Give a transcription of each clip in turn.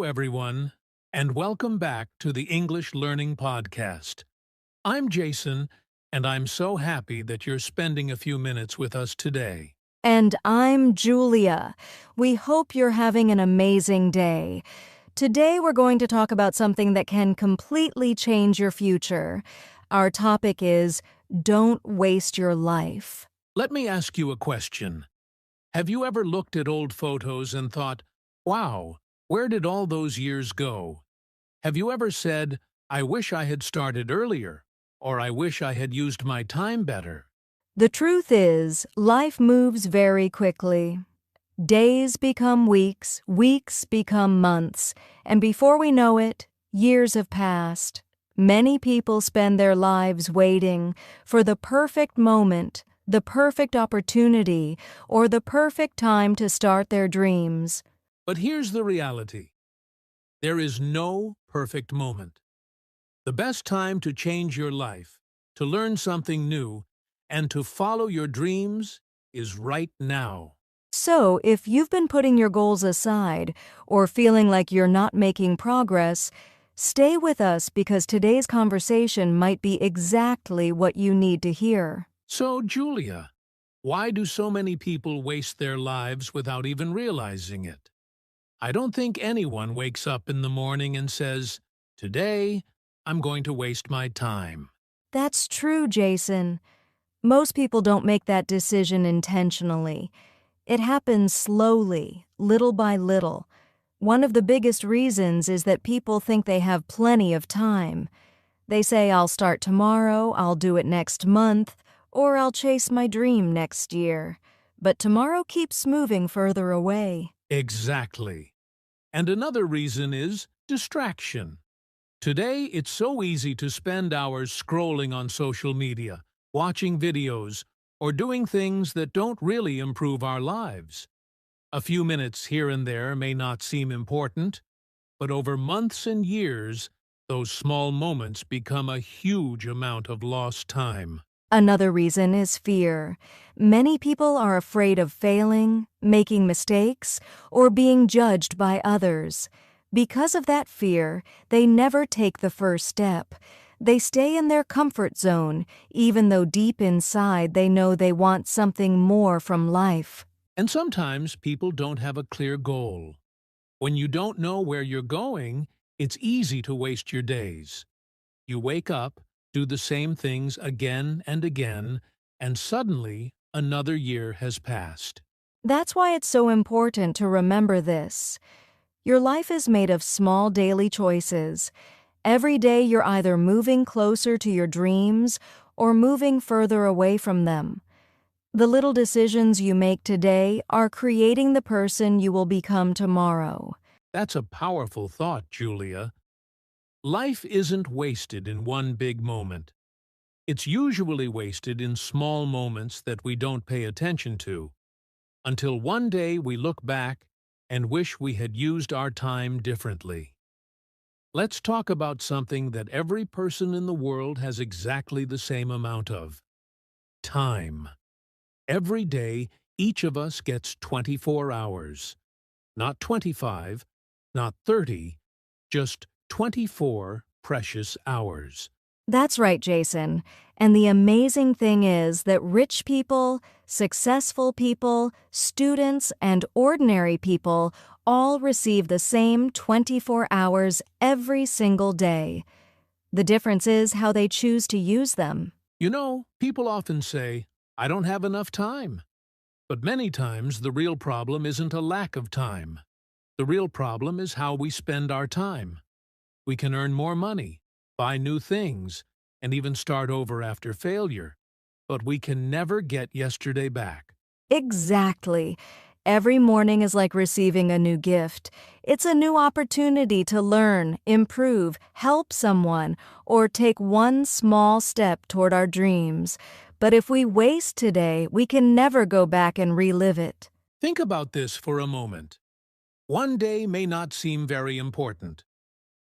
everyone, and welcome back to the English Learning Podcast. I'm Jason, and I'm so happy that you're spending a few minutes with us today. And I'm Julia. We hope you're having an amazing day. Today we're going to talk about something that can completely change your future. Our topic is don't waste your life. Let me ask you a question. Have you ever looked at old photos and thought, wow, where did all those years go? Have you ever said, I wish I had started earlier, or I wish I had used my time better? The truth is, life moves very quickly. Days become weeks, weeks become months, and before we know it, years have passed. Many people spend their lives waiting for the perfect moment, the perfect opportunity, or the perfect time to start their dreams. But here's the reality. There is no perfect moment. The best time to change your life, to learn something new, and to follow your dreams is right now. So, if you've been putting your goals aside or feeling like you're not making progress, stay with us because today's conversation might be exactly what you need to hear. So, Julia, why do so many people waste their lives without even realizing it? I don't think anyone wakes up in the morning and says, today, I'm going to waste my time. That's true, Jason. Most people don't make that decision intentionally. It happens slowly, little by little. One of the biggest reasons is that people think they have plenty of time. They say, I'll start tomorrow, I'll do it next month, or I'll chase my dream next year. But tomorrow keeps moving further away. Exactly. And another reason is distraction. Today, it's so easy to spend hours scrolling on social media, watching videos, or doing things that don't really improve our lives. A few minutes here and there may not seem important, but over months and years, those small moments become a huge amount of lost time. Another reason is fear. Many people are afraid of failing, making mistakes, or being judged by others. Because of that fear, they never take the first step. They stay in their comfort zone, even though deep inside they know they want something more from life. And sometimes people don't have a clear goal. When you don't know where you're going, it's easy to waste your days. You wake up, do the same things again and again, and suddenly another year has passed. That's why it's so important to remember this. Your life is made of small daily choices. Every day you're either moving closer to your dreams or moving further away from them. The little decisions you make today are creating the person you will become tomorrow. That's a powerful thought, Julia. Life isn't wasted in one big moment. It's usually wasted in small moments that we don't pay attention to, until one day we look back and wish we had used our time differently. Let's talk about something that every person in the world has exactly the same amount of: time. Every day, each of us gets 24 hours. Not 25, not 30, just 24 precious hours. That's right, Jason. And the amazing thing is that rich people, successful people, students, and ordinary people all receive the same 24 hours every single day. The difference is how they choose to use them. You know, people often say, I don't have enough time. But many times the real problem isn't a lack of time. The real problem is how we spend our time. We can earn more money, buy new things, and even start over after failure. But we can never get yesterday back. Exactly. Every morning is like receiving a new gift. It's a new opportunity to learn, improve, help someone, or take one small step toward our dreams. But if we waste today, we can never go back and relive it. Think about this for a moment. One day may not seem very important,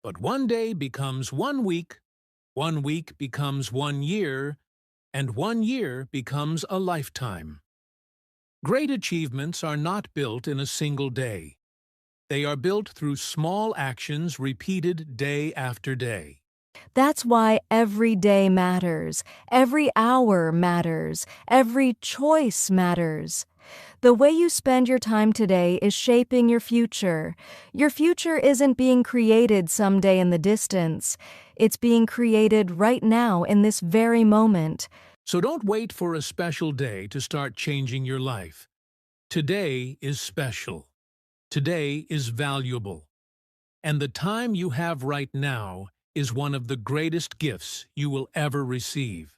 but one day becomes 1 week becomes 1 year, and 1 year becomes a lifetime. Great achievements are not built in a single day. They are built through small actions repeated day after day. That's why every day matters, every hour matters, every choice matters. The way you spend your time today is shaping your future. Your future isn't being created someday in the distance. It's being created right now in this very moment. So don't wait for a special day to start changing your life. Today is special. Today is valuable. And the time you have right now is one of the greatest gifts you will ever receive.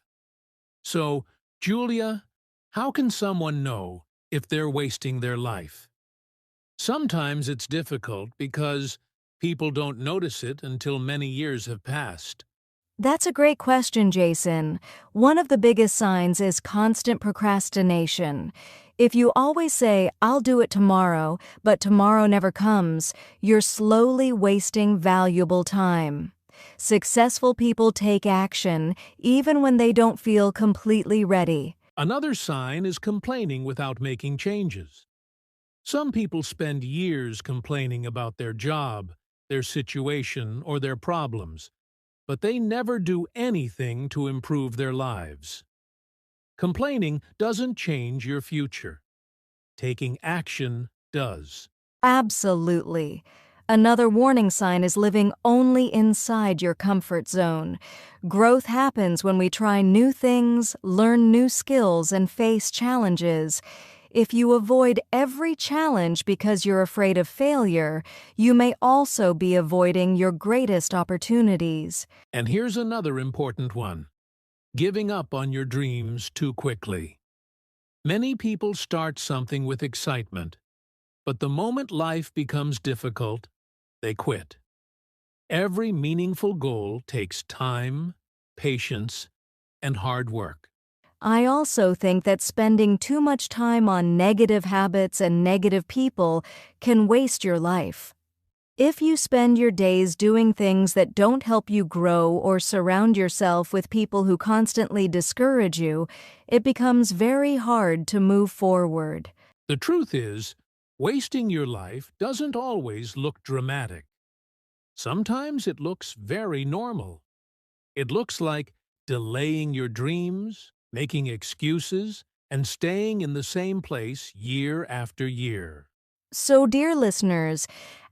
So, Julia, how can someone know if they're wasting their life? Sometimes it's difficult because people don't notice it until many years have passed. That's a great question, Jason. One of the biggest signs is constant procrastination. If you always say, I'll do it tomorrow, but tomorrow never comes, you're slowly wasting valuable time. Successful people take action even when they don't feel completely ready. Another sign is complaining without making changes. Some people spend years complaining about their job, their situation, or their problems, but they never do anything to improve their lives. Complaining doesn't change your future. Taking action does. Absolutely. Another warning sign is living only inside your comfort zone. Growth happens when we try new things, learn new skills, and face challenges. If you avoid every challenge because you're afraid of failure, you may also be avoiding your greatest opportunities. And here's another important one: giving up on your dreams too quickly. Many people start something with excitement, but the moment life becomes difficult, they quit. Every meaningful goal takes time, patience, and hard work. I also think that spending too much time on negative habits and negative people can waste your life. If you spend your days doing things that don't help you grow or surround yourself with people who constantly discourage you, it becomes very hard to move forward. The truth is, wasting your life doesn't always look dramatic. Sometimes it looks very normal. It looks like delaying your dreams, making excuses, and staying in the same place year after year. So, dear listeners,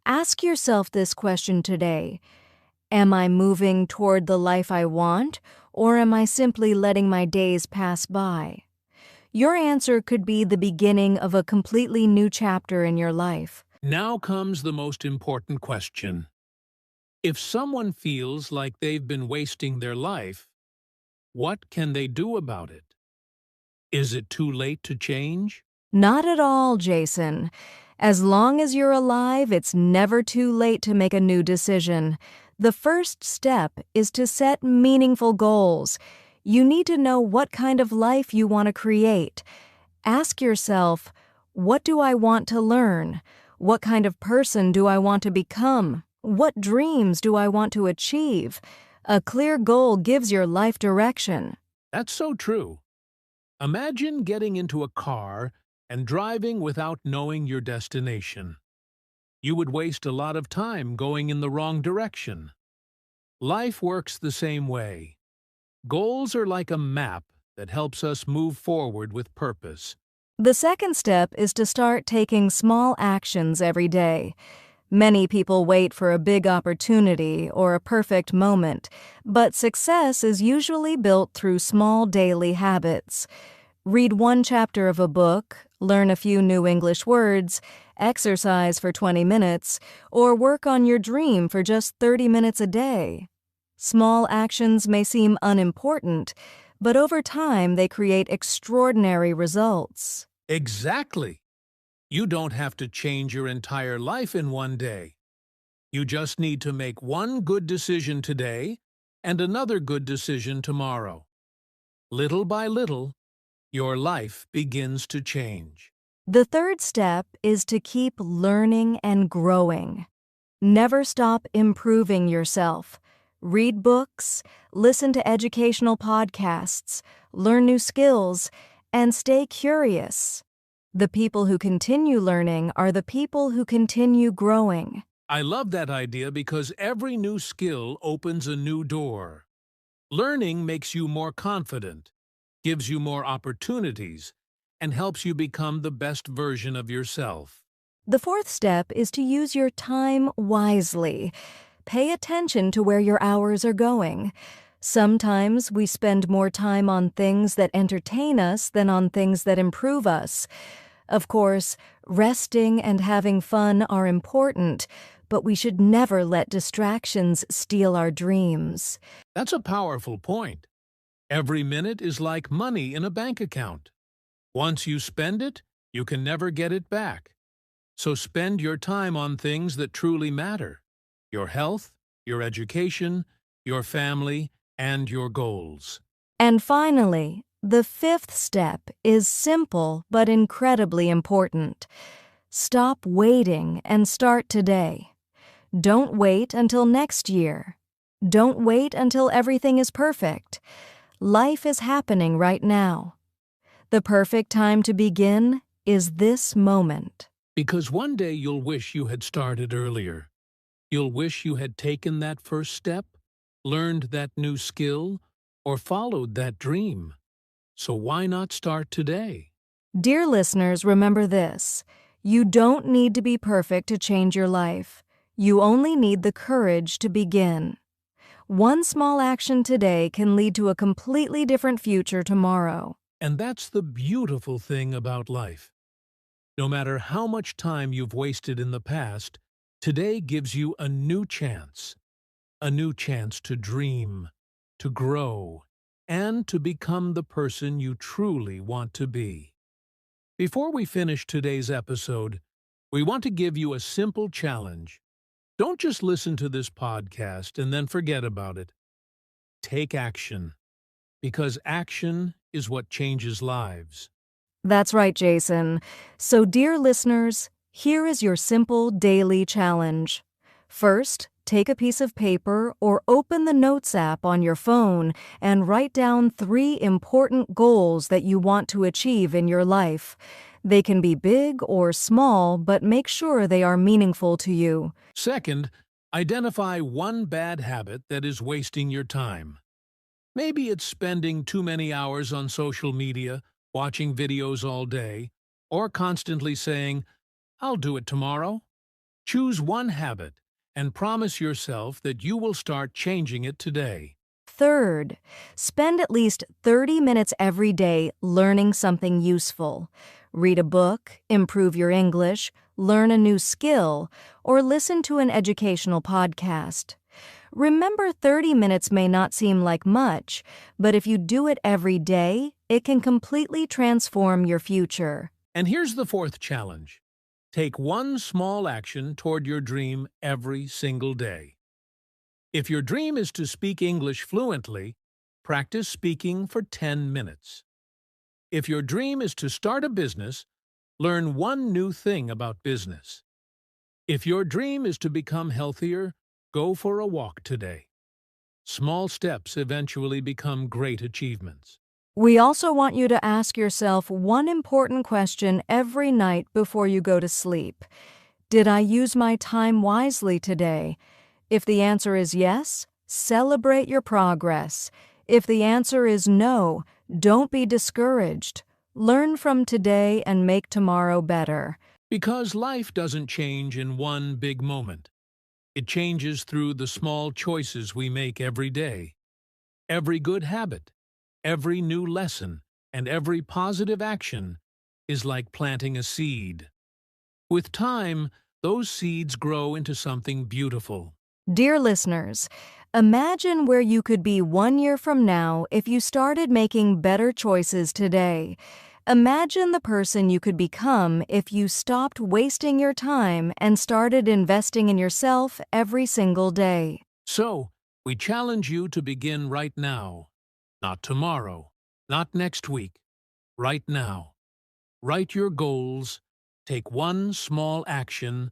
ask yourself this question today. Am I moving toward the life I want, or am I simply letting my days pass by? Your answer could be the beginning of a completely new chapter in your life. Now comes the most important question. If someone feels like they've been wasting their life, what can they do about it? Is it too late to change? Not at all, Jason. As long as you're alive, it's never too late to make a new decision. The first step is to set meaningful goals. You need to know what kind of life you want to create. Ask yourself, what do I want to learn? What kind of person do I want to become? What dreams do I want to achieve? A clear goal gives your life direction. That's so true. Imagine getting into a car and driving without knowing your destination. You would waste a lot of time going in the wrong direction. Life works the same way. Goals are like a map that helps us move forward with purpose. The second step is to start taking small actions every day. Many people wait for a big opportunity or a perfect moment, but success is usually built through small daily habits. Read one chapter of a book, learn a few new English words, exercise for 20 minutes, or work on your dream for just 30 minutes a day. Small actions may seem unimportant, but over time they create extraordinary results. Exactly. You don't have to change your entire life in one day. You just need to make one good decision today and another good decision tomorrow. Little by little, your life begins to change. The third step is to keep learning and growing. Never stop improving yourself. Read books, listen to educational podcasts, learn new skills, and stay curious. The people who continue learning are the people who continue growing. I love that idea because every new skill opens a new door. Learning makes you more confident, gives you more opportunities, and helps you become the best version of yourself. The fourth step is to use your time wisely. Pay attention to where your hours are going. Sometimes we spend more time on things that entertain us than on things that improve us. Of course, resting and having fun are important, but we should never let distractions steal our dreams. That's a powerful point. Every minute is like money in a bank account. Once you spend it, you can never get it back. So spend your time on things that truly matter: your health, your education, your family, and your goals. And finally, the fifth step is simple but incredibly important. Stop waiting and start today. Don't wait until next year. Don't wait until everything is perfect. Life is happening right now. The perfect time to begin is this moment. Because one day you'll wish you had started earlier. You'll wish you had taken that first step, learned that new skill, or followed that dream. So why not start today? Dear listeners, remember this. You don't need to be perfect to change your life. You only need the courage to begin. One small action today can lead to a completely different future tomorrow. And that's the beautiful thing about life. No matter how much time you've wasted in the past, today gives you a new chance. A new chance to dream, to grow, and to become the person you truly want to be. Before we finish today's episode, we want to give you a simple challenge. Don't just listen to this podcast and then forget about it. Take action, because action is what changes lives. That's right, Jason. So, dear listeners, here is your simple daily challenge. First, take a piece of paper or open the Notes app on your phone and write down 3 important goals that you want to achieve in your life. They can be big or small, but make sure they are meaningful to you. Second, identify one bad habit that is wasting your time. Maybe it's spending too many hours on social media, watching videos all day, or constantly saying, "I'll do it tomorrow." Choose one habit and promise yourself that you will start changing it today. Third, spend at least 30 minutes every day learning something useful. Read a book, improve your English, learn a new skill, or listen to an educational podcast. Remember, 30 minutes may not seem like much, but if you do it every day, it can completely transform your future. And here's the fourth challenge. Take one small action toward your dream every single day. If your dream is to speak English fluently, practice speaking for 10 minutes. If your dream is to start a business, learn one new thing about business. If your dream is to become healthier, go for a walk today. Small steps eventually become great achievements. We also want you to ask yourself one important question every night before you go to sleep. Did I use my time wisely today? If the answer is yes, celebrate your progress. If the answer is no, don't be discouraged. Learn from today and make tomorrow better. Because life doesn't change in one big moment. It changes through the small choices we make every day. Every good habit, every new lesson, and every positive action is like planting a seed. With time, those seeds grow into something beautiful. Dear listeners, imagine where you could be 1 year from now if you started making better choices today. Imagine the person you could become if you stopped wasting your time and started investing in yourself every single day. So, we challenge you to begin right now. Not tomorrow, not next week, right now. Write your goals, take one small action,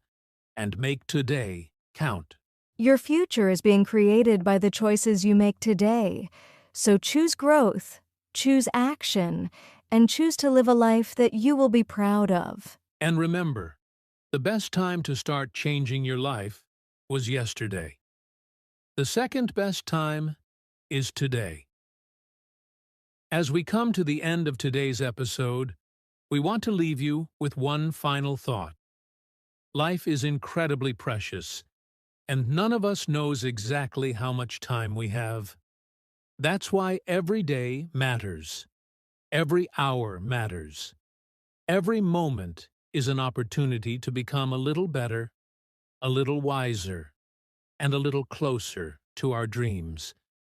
and make today count. Your future is being created by the choices you make today. So choose growth, choose action, and choose to live a life that you will be proud of. And remember, the best time to start changing your life was yesterday. The second best time is today. As we come to the end of today's episode, we want to leave you with one final thought. Life is incredibly precious, and none of us knows exactly how much time we have. That's why every day matters. Every hour matters. Every moment is an opportunity to become a little better, a little wiser, and a little closer to our dreams.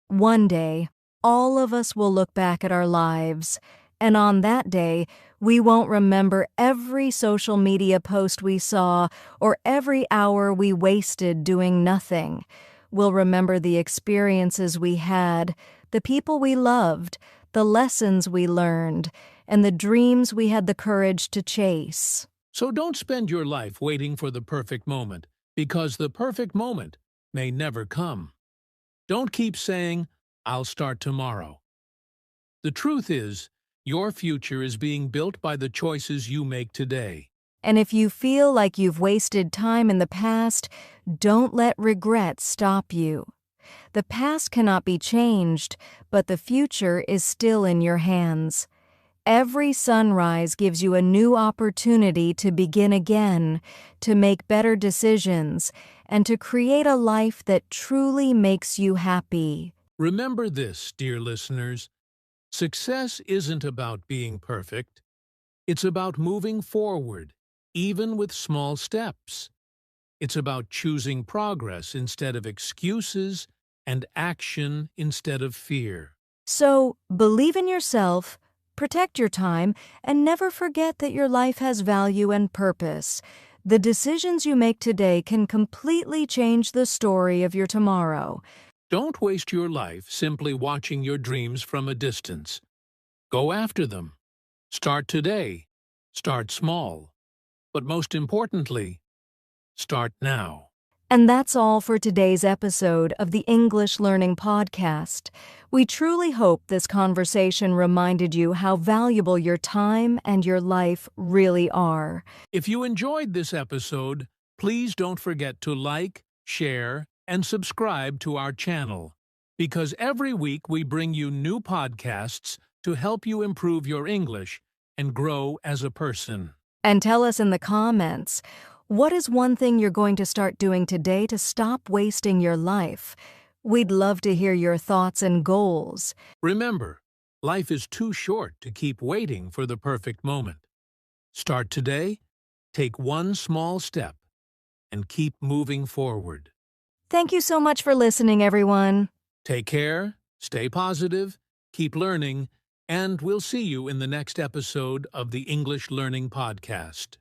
One day, all of us will look back at our lives, and on that day, we won't remember every social media post we saw or every hour we wasted doing nothing. We'll remember the experiences we had, the people we loved, the lessons we learned, and the dreams we had the courage to chase. So don't spend your life waiting for the perfect moment, because the perfect moment may never come. Don't keep saying, "I'll start tomorrow." The truth is, your future is being built by the choices you make today. And if you feel like you've wasted time in the past, don't let regret stop you. The past cannot be changed, but the future is still in your hands. Every sunrise gives you a new opportunity to begin again, to make better decisions, and to create a life that truly makes you happy. Remember this, dear listeners. Success isn't about being perfect. It's about moving forward, even with small steps. It's about choosing progress instead of excuses and action instead of fear. So, believe in yourself, protect your time, and never forget that your life has value and purpose. The decisions you make today can completely change the story of your tomorrow. Don't waste your life simply watching your dreams from a distance. Go after them. Start today. Start small. But most importantly, start now. And that's all for today's episode of the English Learning Podcast. We truly hope this conversation reminded you how valuable your time and your life really are. If you enjoyed this episode, please don't forget to like, share, and subscribe to our channel, because every week we bring you new podcasts to help you improve your English and grow as a person. And tell us in the comments, what is one thing you're going to start doing today to stop wasting your life? We'd love to hear your thoughts and goals. Remember, life is too short to keep waiting for the perfect moment. Start today, take one small step, and keep moving forward. Thank you so much for listening, everyone. Take care, stay positive, keep learning, and we'll see you in the next episode of the English Learning Podcast.